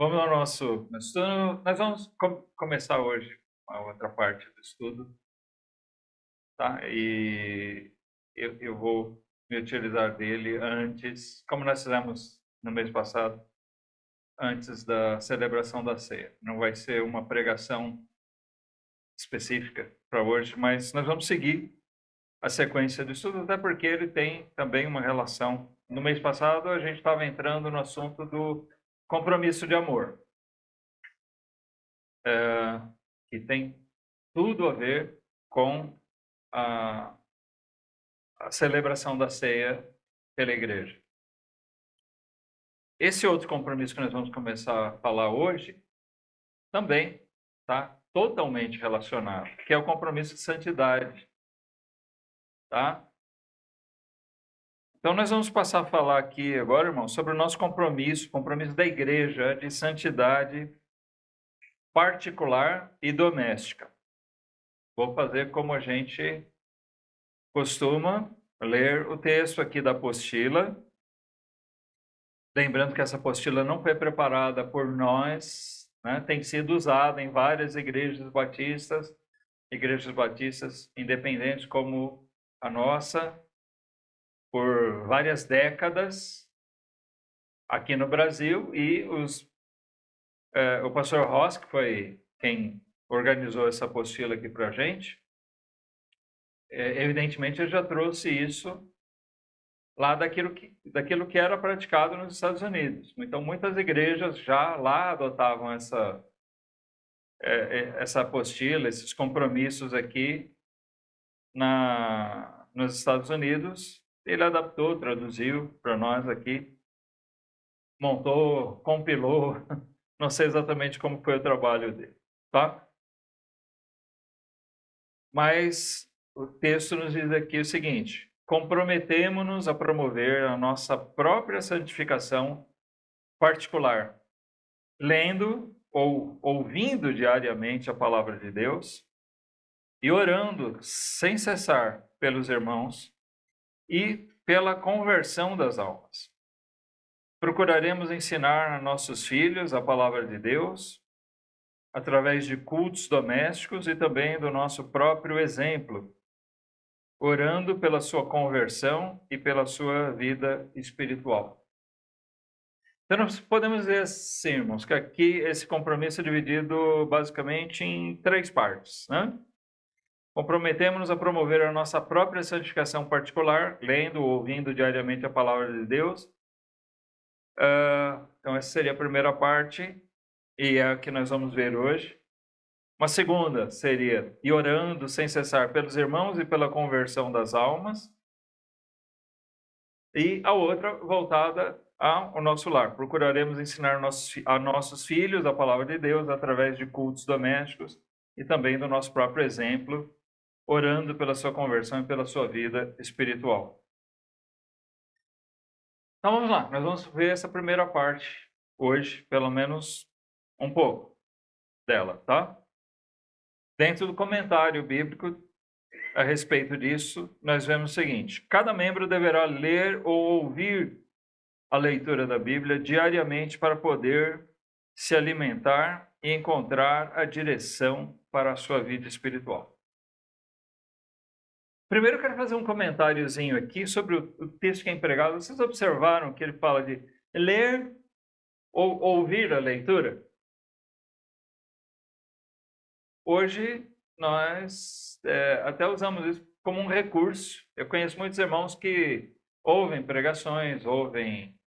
Vamos ao nosso estudo. Nós vamos começar hoje a outra parte do estudo, tá? E eu vou me utilizar dele antes, como nós fizemos no mês passado, antes da celebração da ceia. Não vai ser uma pregação específica para hoje, mas nós vamos seguir a sequência do estudo, até porque ele tem também uma relação. No mês passado, a gente estava entrando no assunto do compromisso de amor, que tem tudo a ver com a, a celebração da ceia pela igreja. Esse outro compromisso que nós vamos começar a falar hoje também está totalmente relacionado, que é o compromisso de santidade, tá? Então nós vamos passar a falar aqui agora, irmão, sobre o nosso compromisso da igreja de santidade particular e doméstica. Vou fazer como a gente costuma, ler o texto aqui da apostila. Lembrando que essa apostila não foi preparada por nós, né? Tem sido usada em várias igrejas batistas independentes como a nossa, por várias décadas aqui no Brasil, e o pastor Ross, que foi quem organizou essa apostila aqui para a gente, evidentemente ele já trouxe isso lá daquilo que era praticado nos Estados Nos. Então, muitas igrejas já lá adotavam essa apostila, esses compromissos aqui nos Estados Unidos. Ele adaptou, traduziu para nós aqui, montou, compilou, não sei exatamente como foi o trabalho dele, tá? Mas o texto nos diz aqui o seguinte: comprometemo-nos a promover a nossa própria santificação particular, lendo ou ouvindo diariamente a palavra de Deus e orando sem cessar pelos irmãos e pela conversão das almas. Procuraremos ensinar a nossos filhos a palavra de Deus através de cultos domésticos e também do nosso próprio exemplo, orando pela sua conversão e pela sua vida espiritual. Então, nós podemos dizer assim, irmãos, que aqui esse compromisso é dividido basicamente em 3 partes, né? Comprometemos-nos a promover a nossa própria santificação particular, lendo ou ouvindo diariamente a palavra de Deus. Então, essa seria a primeira parte, e é a que nós vamos ver hoje. Uma segunda seria ir orando sem cessar pelos irmãos e pela conversão das almas. E a outra voltada ao nosso lar. Procuraremos ensinar a nossos filhos a palavra de Deus através de cultos domésticos e também do nosso próprio exemplo, orando pela sua conversão e pela sua vida espiritual. Então vamos lá, nós vamos ver essa primeira parte hoje, pelo menos um pouco dela, tá? Dentro do comentário bíblico a respeito disso, nós vemos o seguinte: cada membro deverá ler ou ouvir a leitura da Bíblia diariamente para poder se alimentar e encontrar a direção para a sua vida espiritual. Primeiro, eu quero fazer um comentáriozinho aqui sobre o texto que é empregado. Vocês observaram que ele fala de ler ou ouvir a leitura? Hoje, nós até usamos isso como um recurso. Eu conheço muitos irmãos que ouvem pregações, ouvem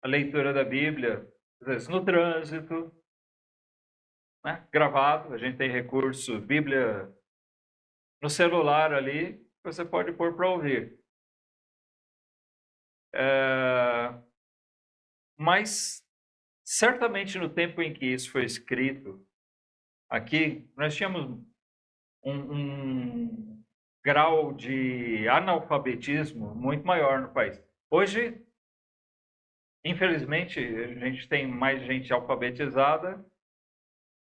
a leitura da Bíblia, às vezes no trânsito, né? Gravado. A gente tem recurso, Bíblia no celular ali, você pode pôr para ouvir. Mas, certamente no tempo em que isso foi escrito, aqui, nós tínhamos um grau de analfabetismo muito maior no país. Hoje, infelizmente, a gente tem mais gente alfabetizada,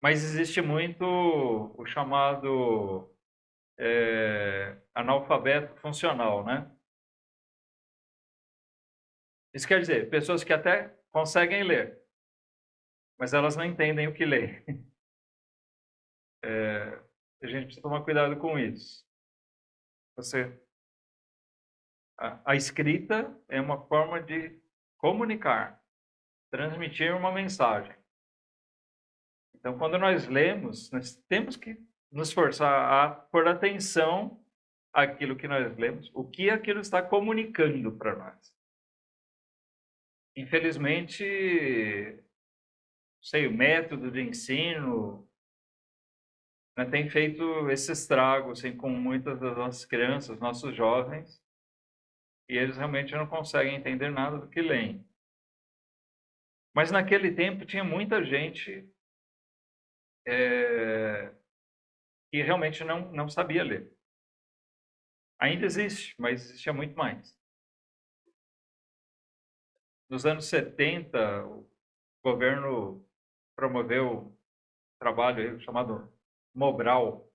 mas existe muito o chamado analfabeto funcional, né? Isso quer dizer, pessoas que até conseguem ler, mas elas não entendem o que lê. A gente precisa tomar cuidado com isso. A escrita é uma forma de comunicar, transmitir uma mensagem. Então, quando nós lemos, nós temos que nos forçar a pôr atenção àquilo que nós lemos, o que aquilo está comunicando para nós. Infelizmente, o método de ensino, né, tem feito esse estrago assim, com muitas das nossas crianças, nossos jovens, e eles realmente não conseguem entender nada do que leem. Mas naquele tempo tinha muita gente que realmente não sabia ler. Ainda existe, mas existia muito mais. Nos anos 70, o governo promoveu um trabalho chamado Mobral,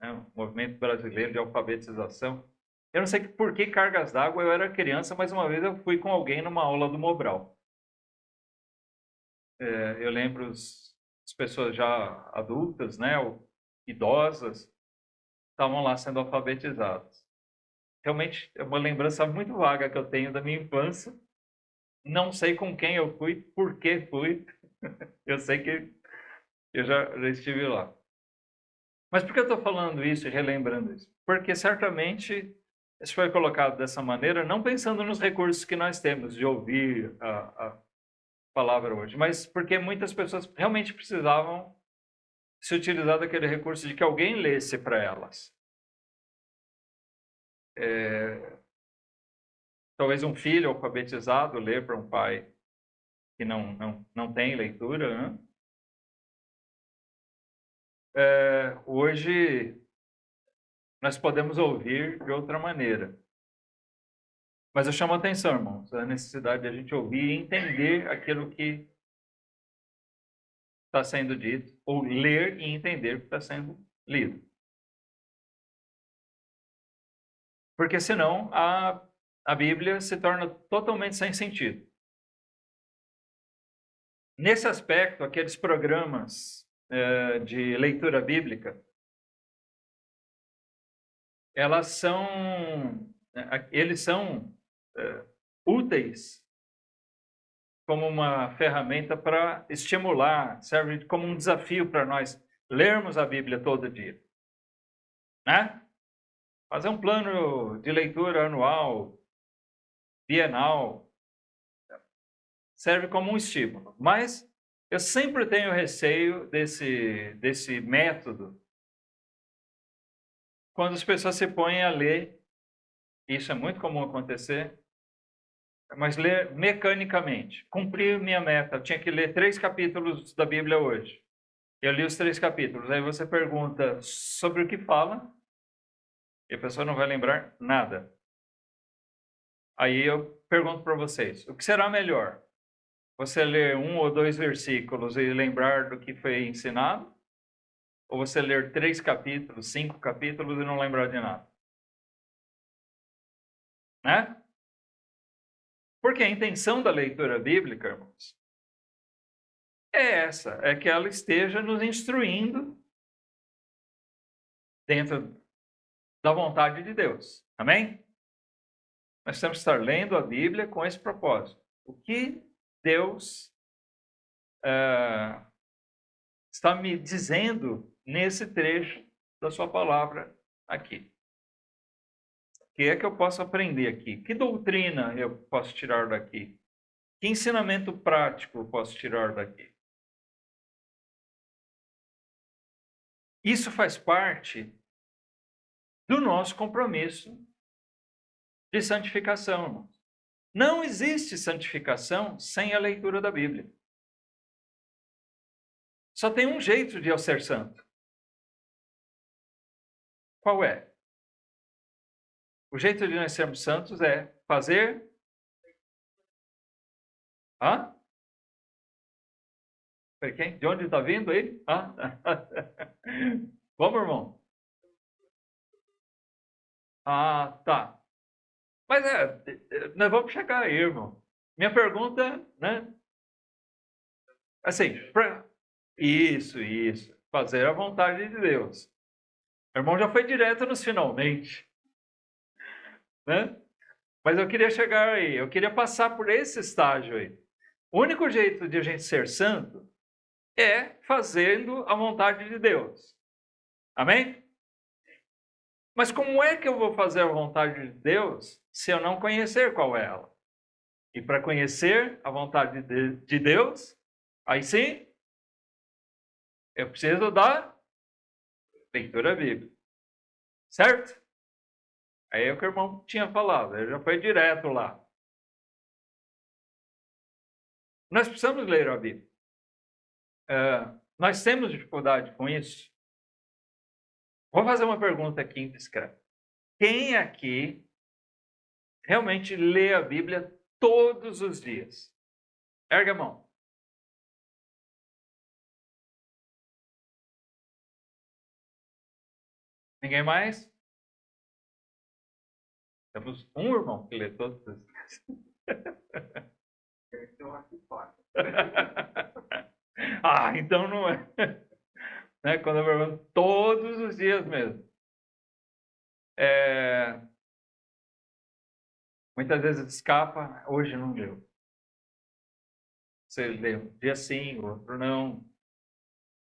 né, o Movimento Brasileiro de Alfabetização. Eu não sei por que cargas d'água, eu era criança, mas uma vez eu fui com alguém numa aula do Mobral. Eu lembro as pessoas já adultas, né, ou idosas, estavam lá sendo alfabetizadas. Realmente é uma lembrança muito vaga que eu tenho da minha infância. Não sei com quem eu fui, por que fui. Eu sei que eu já estive lá. Mas por que eu estou falando isso e relembrando isso? Porque certamente isso foi colocado dessa maneira, não pensando nos recursos que nós temos de ouvir a palavra hoje, mas porque muitas pessoas realmente precisavam se utilizar daquele recurso de que alguém lesse para elas. Talvez um filho alfabetizado ler para um pai que não tem leitura, né? Hoje nós podemos ouvir de outra maneira. Mas eu chamo a atenção, irmãos, a necessidade de a gente ouvir e entender aquilo que está sendo dito, ou ler e entender o que está sendo lido. Porque senão a Bíblia se torna totalmente sem sentido. Nesse aspecto, aqueles programas de leitura bíblica, eles são úteis como uma ferramenta para estimular, serve como um desafio para nós lermos a Bíblia todo dia, né? Fazer um plano de leitura anual, bienal, serve como um estímulo. Mas eu sempre tenho receio desse método quando as pessoas se põem a ler, isso é muito comum acontecer, mas ler mecanicamente. Cumprir minha meta, eu tinha que ler 3 capítulos da Bíblia hoje. Eu li os 3 capítulos, aí você pergunta sobre o que fala, e a pessoa não vai lembrar nada. Aí eu pergunto para vocês, o que será melhor? Você ler 1 ou 2 versículos e lembrar do que foi ensinado? Ou você ler 3 capítulos, 5 capítulos e não lembrar de nada? Né? Porque a intenção da leitura bíblica, irmãos, é essa, é que ela esteja nos instruindo dentro da vontade de Deus. Amém? Nós temos que estar lendo a Bíblia com esse propósito. O que Deus está me dizendo nesse trecho da sua palavra aqui? O que é que eu posso aprender aqui? Que doutrina eu posso tirar daqui? Que ensinamento prático eu posso tirar daqui? Isso faz parte do nosso compromisso de santificação. Não existe santificação sem a leitura da Bíblia. Só tem um jeito de eu ser santo. Qual é? O jeito de nós sermos santos é fazer... Hã? Quem? De onde está vindo ele? Vamos, irmão? Ah, tá. Mas nós vamos chegar aí, irmão. Minha pergunta, né? Assim, isso. Fazer a vontade de Deus. O irmão já foi direto nos finalmente. Né? Mas eu queria chegar aí, eu queria passar por esse estágio aí. O único jeito de a gente ser santo é fazendo a vontade de Deus. Amém? Mas como é que eu vou fazer a vontade de Deus se eu não conhecer qual é ela? E para conhecer a vontade de Deus, aí sim, eu preciso da leitura bíblica. Certo? Aí é o que o irmão tinha falado, ele já foi direto lá. Nós precisamos ler a Bíblia. Nós temos dificuldade com isso? Vou fazer uma pergunta aqui indiscreta. Quem aqui realmente lê a Bíblia todos os dias? Erga a mão. Ninguém mais? Temos um irmão que lê todos os dias. Então não é. Né? Quando eu pergunto, todos os dias mesmo. Muitas vezes escapa, hoje não deu. Você lê um dia sim, outro não.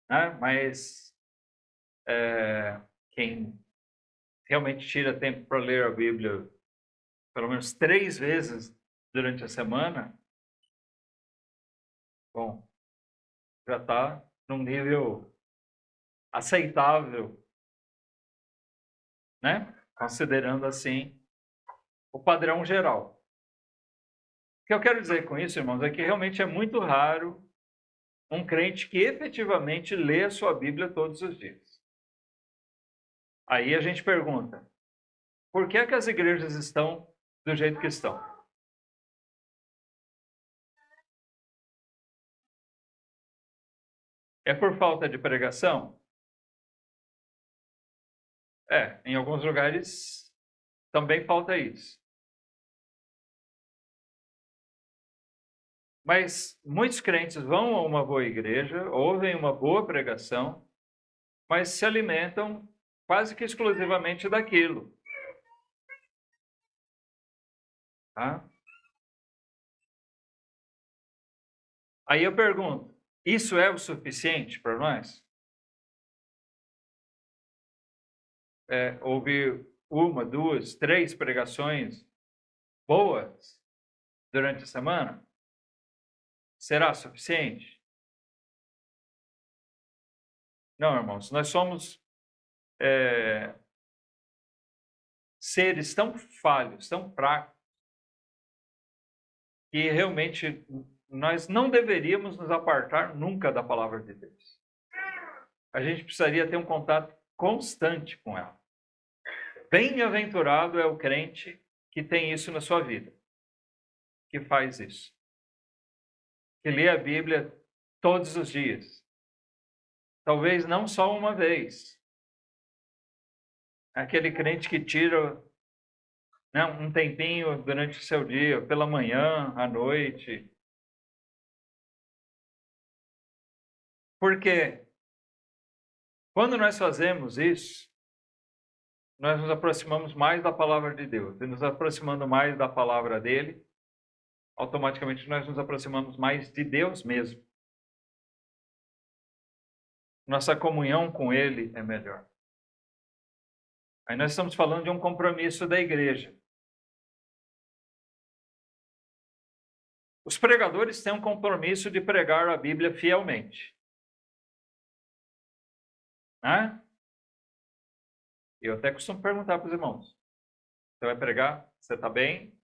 Né? Mas quem realmente tira tempo para ler a Bíblia pelo menos 3 vezes durante a semana, bom, já está num nível aceitável, né? Considerando assim o padrão geral. O que eu quero dizer com isso, irmãos, é que realmente é muito raro um crente que efetivamente lê a sua Bíblia todos os dias. Aí a gente pergunta, por que é que as igrejas estão do jeito que estão? É por falta de pregação? Em alguns lugares também falta isso. Mas muitos crentes vão a uma boa igreja, ouvem uma boa pregação, mas se alimentam quase que exclusivamente daquilo. Tá? Aí eu pergunto, isso é o suficiente para nós? Ouvir 1, 2, 3 pregações boas durante a semana? Será suficiente? Não, irmãos, nós somos seres tão falhos, tão fracos, que realmente nós não deveríamos nos apartar nunca da palavra de Deus. A gente precisaria ter um contato constante com ela. Bem-aventurado é o crente que tem isso na sua vida, que faz isso, que lê a Bíblia todos os dias. Talvez não só uma vez. Aquele crente que tira, né, um tempinho durante o seu dia, pela manhã, à noite. Porque quando nós fazemos isso, nós nos aproximamos mais da palavra de Deus. E nos aproximando mais da palavra dele, automaticamente nós nos aproximamos mais de Deus mesmo. Nossa comunhão com ele é melhor. Aí nós estamos falando de um compromisso da igreja. Os pregadores têm um compromisso de pregar a Bíblia fielmente. Né? Eu até costumo perguntar para os irmãos: você vai pregar? Você está bem?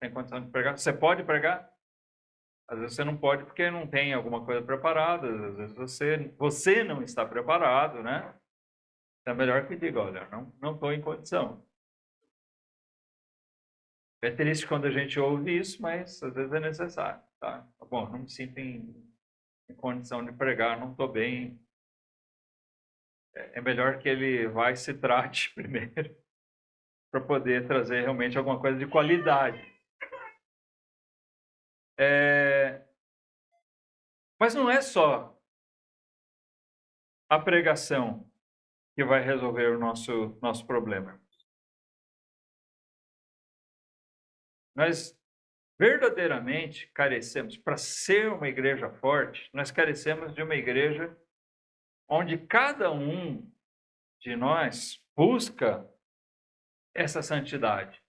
Tem condição de pregar? Você pode pregar? Às vezes você não pode porque não tem alguma coisa preparada. Às vezes você não está preparado, né? É melhor que diga, olha, não estou em condição. É triste quando a gente ouve isso, mas às vezes é necessário. Tá? Bom, não me sinto em condição de pregar, não estou bem. É melhor que ele vá e se trate primeiro, para poder trazer realmente alguma coisa de qualidade. Mas não é só a pregação que vai resolver o nosso problema. Nós verdadeiramente carecemos, para ser uma igreja forte, nós carecemos de uma igreja onde cada um de nós busca essa santidade.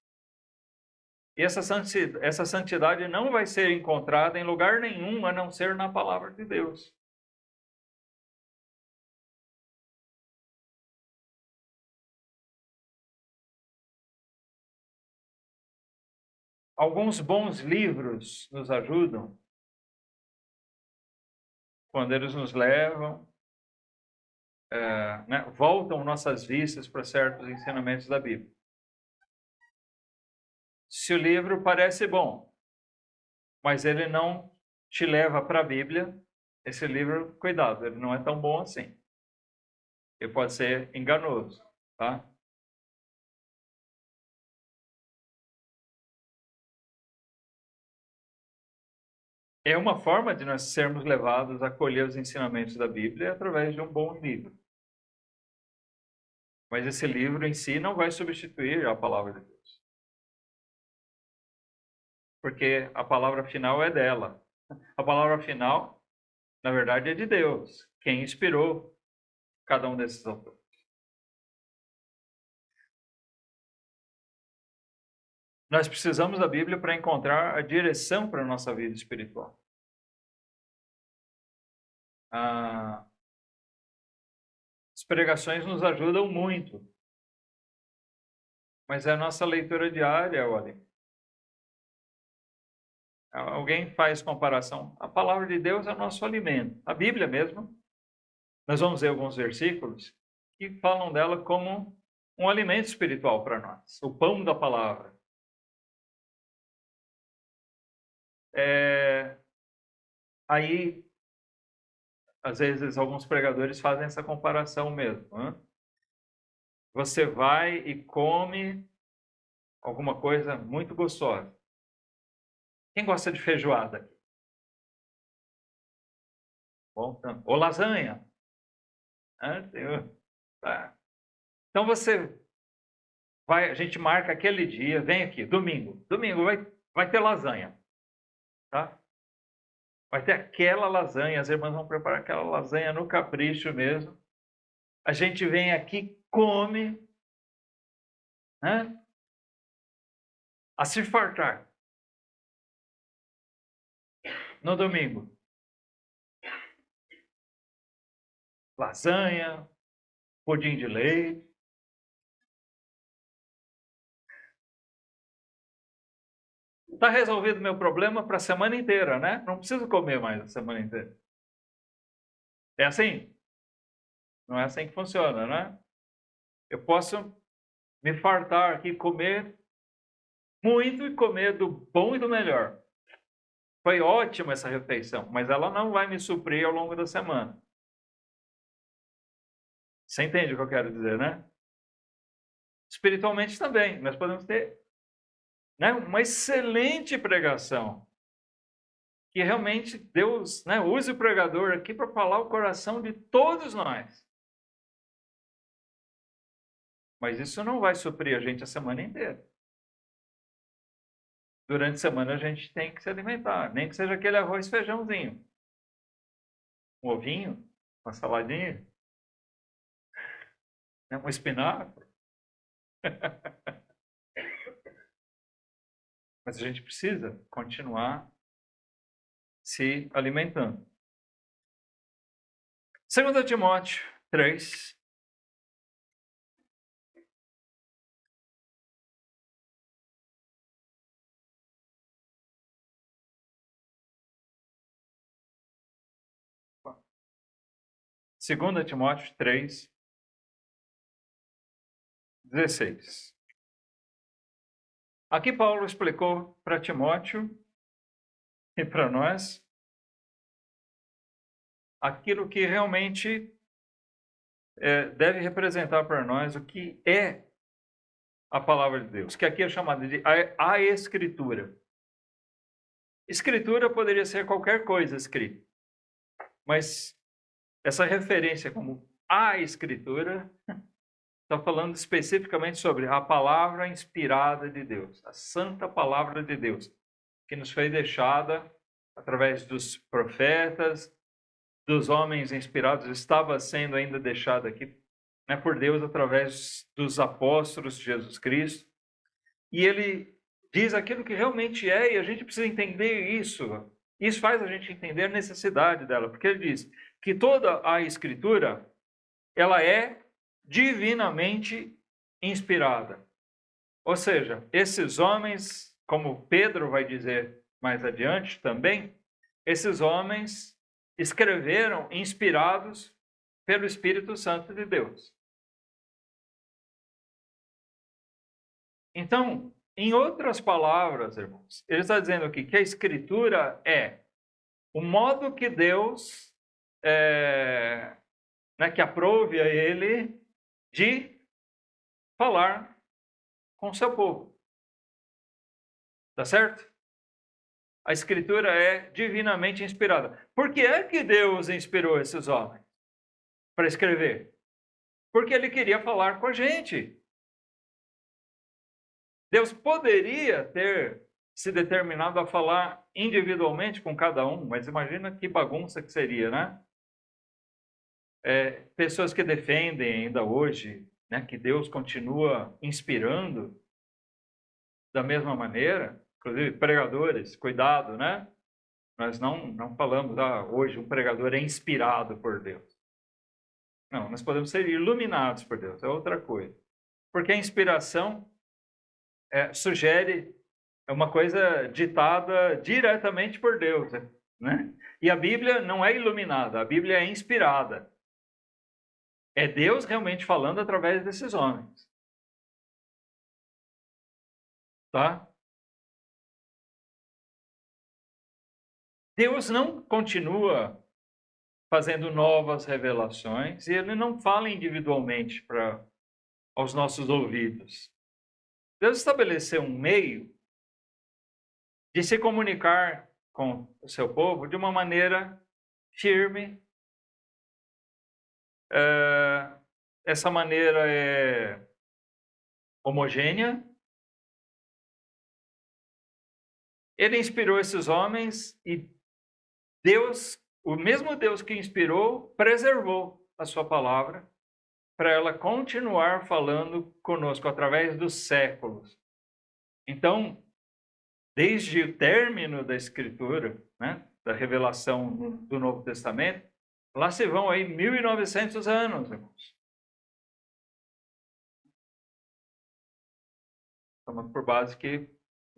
E essa santidade não vai ser encontrada em lugar nenhum a não ser na palavra de Deus. Alguns bons livros nos ajudam quando eles nos levam, voltam nossas vistas para certos ensinamentos da Bíblia. Se o livro parece bom, mas ele não te leva para a Bíblia, esse livro, cuidado, ele não é tão bom assim. Ele pode ser enganoso, tá? É uma forma de nós sermos levados a colher os ensinamentos da Bíblia através de um bom livro. Mas esse livro em si não vai substituir a palavra de Deus. Porque a palavra final é dela. A palavra final, na verdade, é de Deus, quem inspirou cada um desses autores. Nós precisamos da Bíblia para encontrar a direção para a nossa vida espiritual. As pregações nos ajudam muito, mas é a nossa leitura diária, olha. Alguém faz comparação. A palavra de Deus é o nosso alimento. A Bíblia mesmo, nós vamos ver alguns versículos que falam dela como um alimento espiritual para nós, o pão da palavra. Aí, às vezes, alguns pregadores fazem essa comparação mesmo. Né? Você vai e come alguma coisa muito gostosa. Quem gosta de feijoada aqui? Bom, ou lasanha. Então você vai, a gente marca aquele dia, vem aqui, domingo. Domingo vai ter lasanha. Tá? Vai ter aquela lasanha, as irmãs vão preparar aquela lasanha no capricho mesmo. A gente vem aqui, come, né? A se fartar. No domingo. Lasanha, pudim de leite. Está resolvido o meu problema para a semana inteira, né? Não preciso comer mais a semana inteira. É assim? Não é assim que funciona, né? Eu posso me fartar aqui, comer muito e comer do bom e do melhor. Foi ótima essa refeição, mas ela não vai me suprir ao longo da semana. Você entende o que eu quero dizer, né? Espiritualmente também, nós podemos ter, né, uma excelente pregação. Que realmente Deus, né, use o pregador aqui para falar o coração de todos nós. Mas isso não vai suprir a gente a semana inteira. Durante a semana a gente tem que se alimentar, nem que seja aquele arroz e feijãozinho. Um ovinho, uma saladinha, né, um espinafre. Mas a gente precisa continuar se alimentando. 2 Timóteo 3. Segunda Timóteo 3, 16. Aqui Paulo explicou para Timóteo e para nós aquilo que realmente deve representar para nós o que é a palavra de Deus, que aqui é chamada de a Escritura. Escritura poderia ser qualquer coisa escrita. mas essa referência como a Escritura está falando especificamente sobre a palavra inspirada de Deus, a santa palavra de Deus, que nos foi deixada através dos profetas, dos homens inspirados, estava sendo ainda deixada aqui, né, por Deus através dos apóstolos de Jesus Cristo. E ele diz aquilo que realmente é, e a gente precisa entender isso. Isso faz a gente entender a necessidade dela, porque ele diz que toda a Escritura, ela é divinamente inspirada. Ou seja, esses homens, como Pedro vai dizer mais adiante também, esses homens escreveram inspirados pelo Espírito Santo de Deus. Então, em outras palavras, irmãos, ele está dizendo aqui que a Escritura é o modo que Deus, que aprove a ele de falar com o seu povo. Tá certo? A Escritura é divinamente inspirada. Por que é que Deus inspirou esses homens para escrever? Porque ele queria falar com a gente. Deus poderia ter se determinado a falar individualmente com cada um, mas imagina que bagunça que seria, né? Pessoas que defendem ainda hoje, né, que Deus continua inspirando da mesma maneira, inclusive pregadores, cuidado, né? Nós não falamos, hoje um pregador é inspirado por Deus. Não, nós podemos ser iluminados por Deus, é outra coisa. Porque a inspiração sugere uma coisa ditada diretamente por Deus, né? E a Bíblia não é iluminada, a Bíblia é inspirada. É Deus realmente falando através desses homens. Tá? Deus não continua fazendo novas revelações e ele não fala individualmente aos nossos ouvidos. Deus estabeleceu um meio de se comunicar com o seu povo de uma maneira firme. Essa maneira é homogênea. Ele inspirou esses homens e Deus, o mesmo Deus que inspirou, preservou a sua palavra para ela continuar falando conosco através dos séculos. Então, desde o término da Escritura, né, da revelação do Novo Testamento, lá se vão aí 1.900 anos, irmãos. Tomando por base que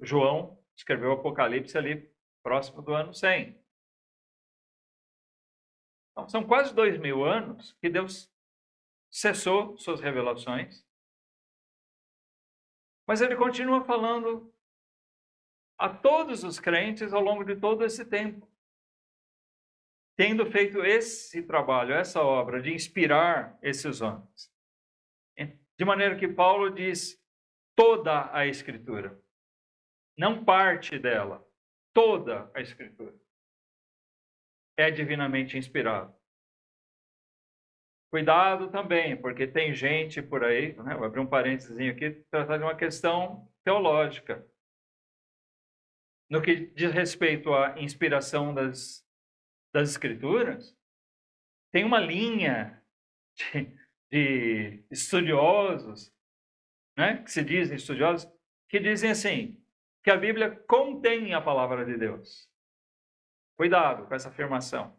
João escreveu o Apocalipse ali próximo do ano 100. Então, são quase 2.000 anos que Deus cessou suas revelações, mas ele continua falando a todos os crentes ao longo de todo esse tempo, tendo feito esse trabalho, essa obra de inspirar esses homens. De maneira que Paulo diz toda a Escritura, não parte dela, toda a Escritura é divinamente inspirada. Cuidado também, porque tem gente por aí, né? Vou abrir um parênteses aqui, tratar de uma questão teológica. No que diz respeito à inspiração das Escrituras, tem uma linha de estudiosos, né? Que se dizem estudiosos, que dizem assim, que a Bíblia contém a palavra de Deus. Cuidado com essa afirmação.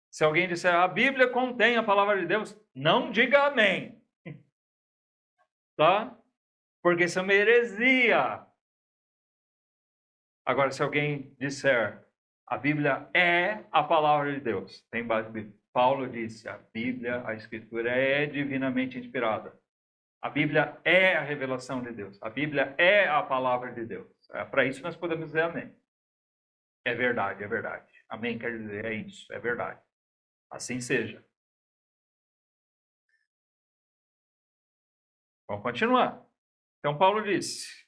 Se alguém disser, a Bíblia contém a palavra de Deus, não diga amém. Tá? Porque isso é uma heresia. Agora, se alguém disser, a Bíblia é a palavra de Deus, tem base bíblica. Paulo disse, a Bíblia, a Escritura é divinamente inspirada. A Bíblia é a revelação de Deus. A Bíblia é a palavra de Deus. Para isso nós podemos dizer amém. É verdade, é verdade. Amém quer dizer, é isso, é verdade. Assim seja. Vamos continuar. Então, Paulo disse,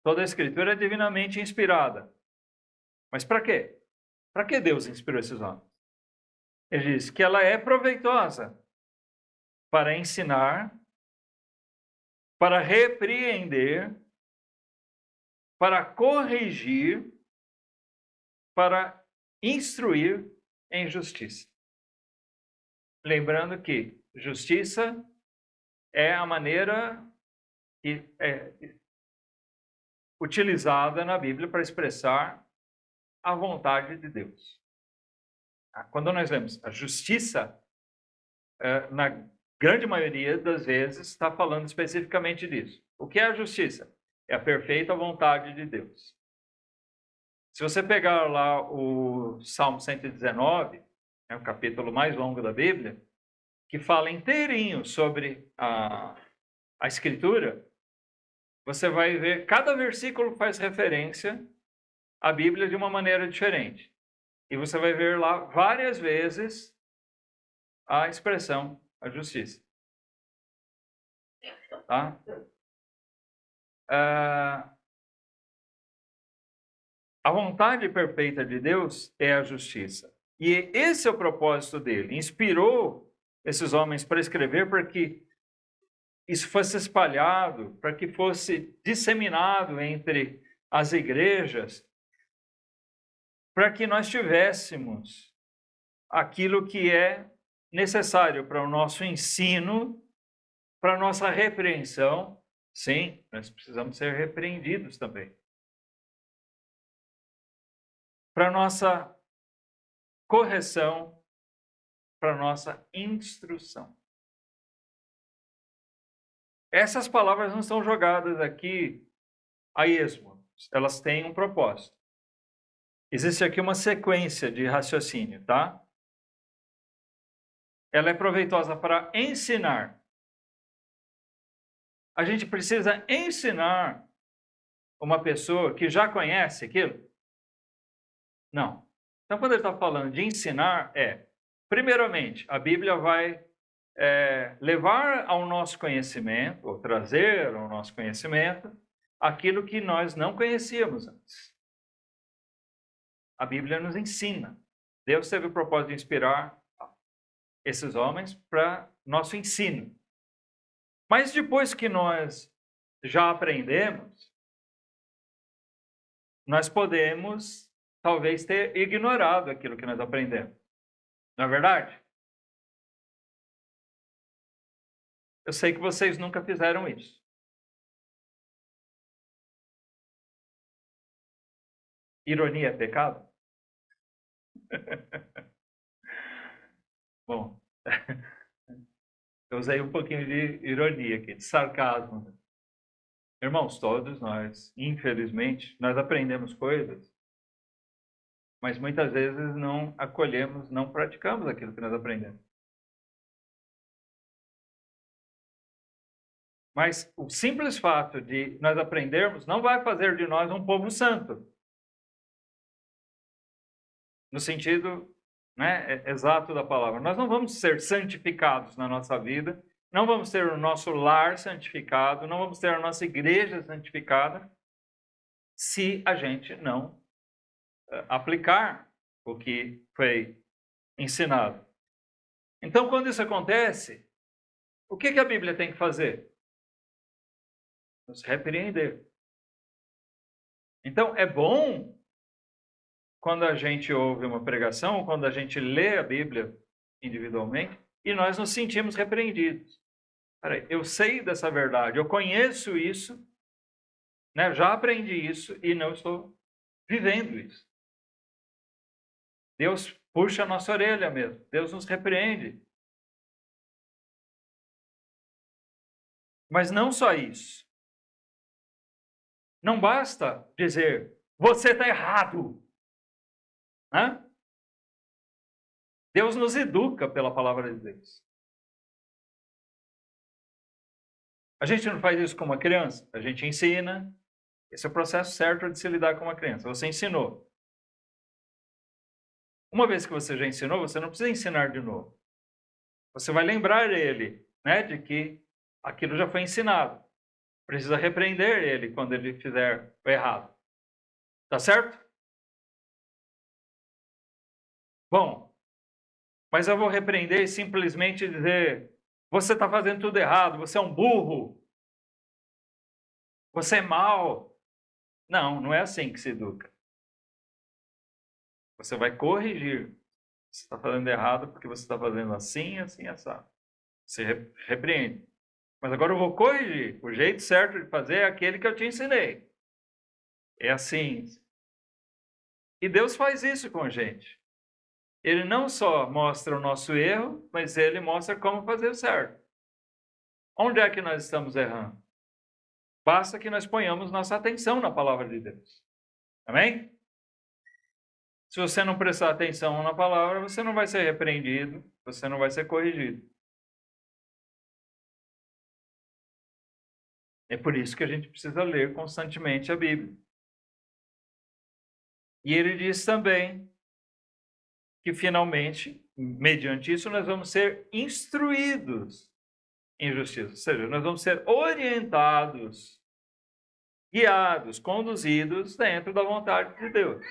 toda a Escritura é divinamente inspirada. Mas para quê? Para que Deus inspirou esses homens? Ele diz que ela é proveitosa para ensinar, para repreender, para corrigir, para instruir em justiça. Lembrando que justiça é a maneira que é utilizada na Bíblia para expressar a vontade de Deus. Quando nós vemos a justiça, na grande maioria das vezes está falando especificamente disso. O que é a justiça? É a perfeita vontade de Deus. Se você pegar lá o Salmo 119, o capítulo mais longo da Bíblia, que fala inteirinho sobre a Escritura, você vai ver, cada versículo faz referência à Bíblia de uma maneira diferente. E você vai ver lá várias vezes a expressão, a justiça. Tá? A vontade perfeita de Deus é a justiça. E esse é o propósito dele. Inspirou esses homens para escrever para que isso fosse espalhado, para que fosse disseminado entre as igrejas, para que nós tivéssemos aquilo que é necessário para o nosso ensino, para a nossa repreensão. Sim, nós precisamos ser repreendidos também. Para a nossa correção, para a nossa instrução. Essas palavras não são jogadas aqui a esmo, elas têm um propósito. Existe aqui uma sequência de raciocínio, tá? Ela é proveitosa para ensinar. A gente precisa ensinar uma pessoa que já conhece aquilo? Não. Então, quando ele está falando de ensinar, primeiramente, a Bíblia vai levar ao nosso conhecimento, ou trazer ao nosso conhecimento, aquilo que nós não conhecíamos antes. A Bíblia nos ensina. Deus teve o propósito de inspirar esses homens para nosso ensino. Mas depois que nós já aprendemos, nós podemos talvez ter ignorado aquilo que nós aprendemos. Não é verdade? Eu sei que vocês nunca fizeram isso. Ironia é pecado? Bom, eu usei um pouquinho de ironia aqui, de sarcasmo. Irmãos, todos nós, infelizmente, nós aprendemos coisas, mas muitas vezes não acolhemos, não praticamos aquilo que nós aprendemos. Mas o simples fato de nós aprendermos não vai fazer de nós um povo santo. No sentido exato da palavra. Nós não vamos ser santificados na nossa vida, não vamos ter o nosso lar santificado, não vamos ter a nossa igreja santificada, se a gente não aplicar o que foi ensinado. Então, quando isso acontece, o que a Bíblia tem que fazer? Nos repreender. Então, é bom quando a gente ouve uma pregação, quando a gente lê a Bíblia individualmente, e nós nos sentimos repreendidos. Peraí, eu sei dessa verdade, eu conheço isso, já aprendi isso e não estou vivendo isso. Deus puxa a nossa orelha mesmo, Deus nos repreende. Mas não só isso. Não basta dizer, você está errado. Deus nos educa pela palavra de Deus. A gente não faz isso com uma criança, a gente ensina. Esse é o processo certo de se lidar com uma criança. Você ensinou. Uma vez que você já ensinou, você não precisa ensinar de novo. Você vai lembrar ele, de que aquilo já foi ensinado. Precisa repreender ele quando ele fizer o errado. Tá certo? Bom, Mas eu vou repreender e simplesmente dizer: você está fazendo tudo errado, você é um burro, você é mau. Não, não é assim que se educa. Você vai corrigir. Você está fazendo errado porque você está fazendo assim, assim, assado. Você repreende. Mas agora eu vou corrigir. O jeito certo de fazer é aquele que eu te ensinei. É assim. E Deus faz isso com a gente. Ele não só mostra o nosso erro, mas ele mostra como fazer o certo. Onde é que nós estamos errando? Basta que nós ponhamos nossa atenção na palavra de Deus. Amém? Se você não prestar atenção na palavra, você não vai ser repreendido, você não vai ser corrigido. É por isso que a gente precisa ler constantemente a Bíblia. E ele diz também que, finalmente, mediante isso, nós vamos ser instruídos em justiça. Ou seja, nós vamos ser orientados, guiados, conduzidos dentro da vontade de Deus.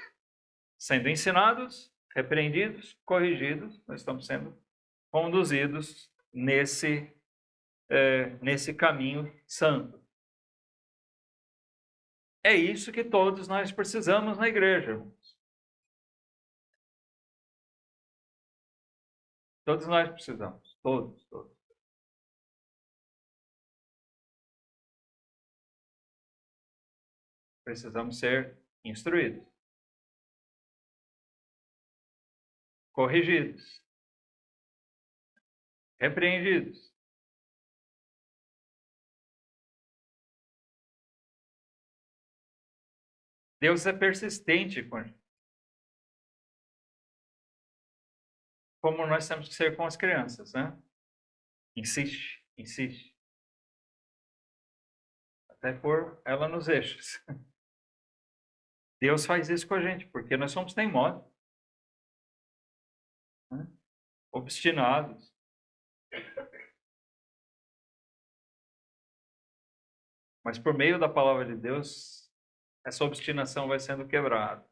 Sendo ensinados, repreendidos, corrigidos, nós estamos sendo conduzidos nesse caminho santo. É isso que todos nós precisamos na igreja, irmãos. Todos nós precisamos. Todos. Precisamos ser instruídos, corrigidos, repreendidos. Deus é persistente com a gente. Como nós temos que ser com as crianças, né? Insiste, insiste. Até pôr ela nos eixos. Deus faz isso com a gente, porque nós somos teimosos, né? Obstinados. Mas por meio da palavra de Deus, essa obstinação vai sendo quebrada.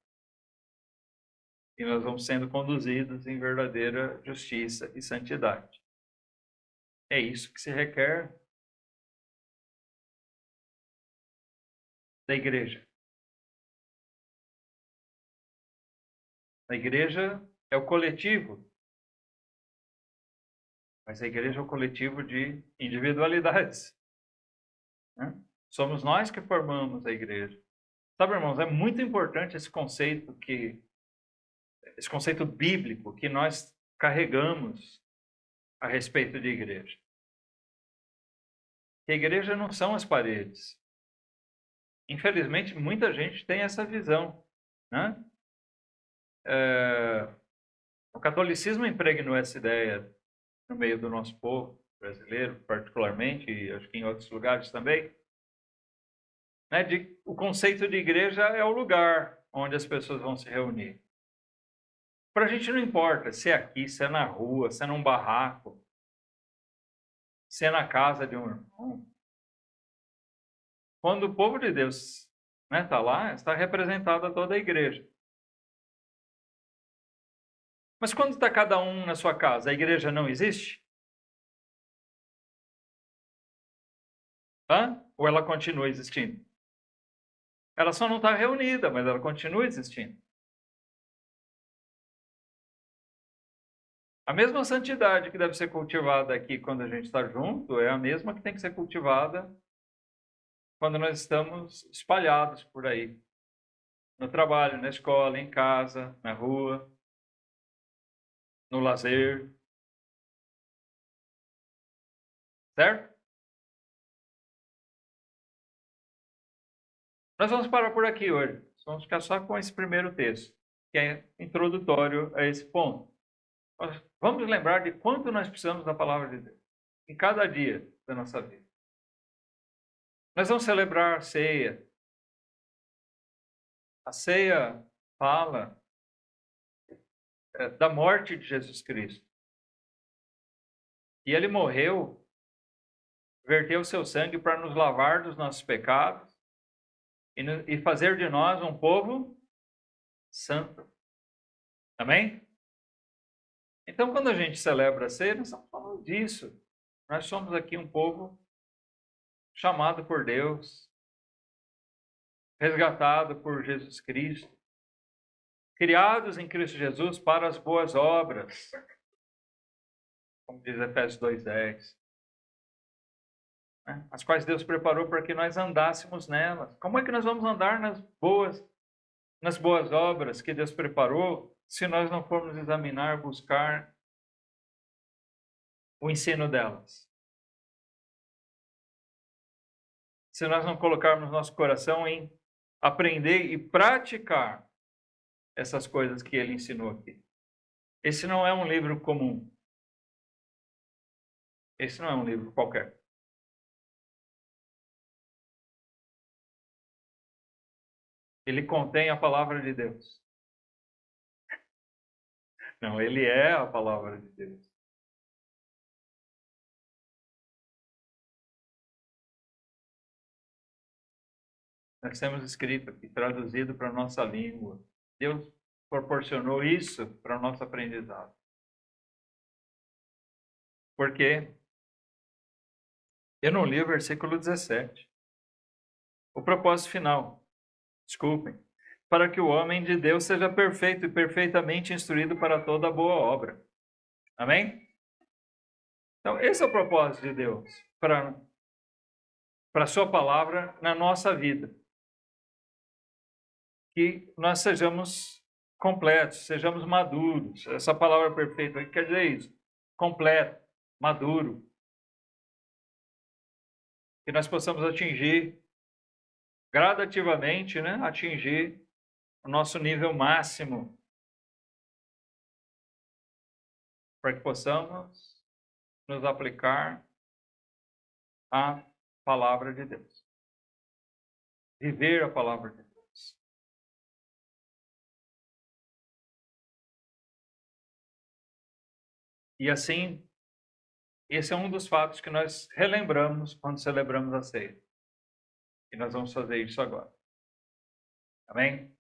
E nós vamos sendo conduzidos em verdadeira justiça e santidade. É isso que se requer da igreja. A igreja é o coletivo, mas a igreja é o coletivo de individualidades, né? Somos nós que formamos a igreja. Sabe, irmãos, é muito importante esse conceito bíblico que nós carregamos a respeito de igreja. Que a igreja não são as paredes. Infelizmente, muita gente tem essa visão, né? O catolicismo impregnou essa ideia no meio do nosso povo brasileiro, particularmente, e acho que em outros lugares também, né? O conceito de igreja é o lugar onde as pessoas vão se reunir. Para a gente não importa se é aqui, se é na rua, se é num barraco, se é na casa de um irmão. Quando o povo de Deus está lá, está representada toda a igreja. Mas quando está cada um na sua casa, a igreja não existe? Ou ela continua existindo? Ela só não está reunida, mas ela continua existindo. A mesma santidade que deve ser cultivada aqui quando a gente está junto é a mesma que tem que ser cultivada quando nós estamos espalhados por aí. No trabalho, na escola, em casa, na rua, no lazer. Certo? Nós vamos parar por aqui hoje. Vamos ficar só com esse primeiro texto, que é introdutório a esse ponto. Nós vamos lembrar de quanto nós precisamos da palavra de Deus em cada dia da nossa vida. Nós vamos celebrar a ceia. A ceia fala da morte de Jesus Cristo. E ele morreu, verteu seu sangue para nos lavar dos nossos pecados e fazer de nós um povo santo. Amém? Então, quando a gente celebra a ceia, nós estamos falando disso. Nós somos aqui um povo chamado por Deus, resgatado por Jesus Cristo, criados em Cristo Jesus para as boas obras, como diz Efésios 2:10, né? As quais Deus preparou para que nós andássemos nelas. Como é que nós vamos andar nas boas obras que Deus preparou, se nós não formos examinar, buscar o ensino delas? Se nós não colocarmos nosso coração em aprender e praticar essas coisas que ele ensinou aqui. Esse não é um livro comum. Esse não é um livro qualquer. Ele contém a palavra de Deus. Não, ele é a palavra de Deus. Nós temos escrito aqui, traduzido para a nossa língua. Deus proporcionou isso para o nosso aprendizado. Porque eu não li o versículo 17. O propósito final. Desculpem. Para que o homem de Deus seja perfeito e perfeitamente instruído para toda boa obra. Amém? Então, esse é o propósito de Deus para a sua palavra na nossa vida. Que nós sejamos completos, sejamos maduros. Essa palavra perfeita quer dizer isso. Completo, maduro. Que nós possamos atingir gradativamente, né? Atingir o nosso nível máximo. Para que possamos nos aplicar à palavra de Deus. Viver a palavra de Deus. E assim, esse é um dos fatos que nós relembramos quando celebramos a ceia. E nós vamos fazer isso agora. Amém?